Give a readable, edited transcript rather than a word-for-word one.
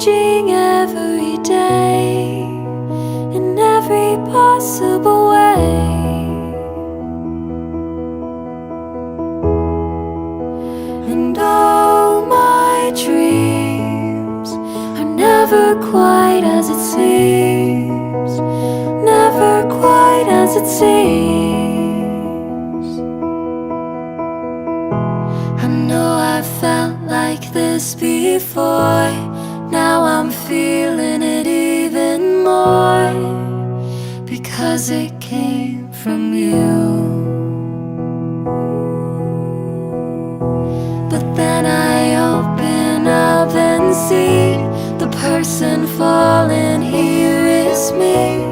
changing every day in every possible way. And all my dreams are never quite as it seems, never quite as it seems. I know I felt like this before, now I'm feeling it even more, because it came from you. But then I open up and see the person falling here is me.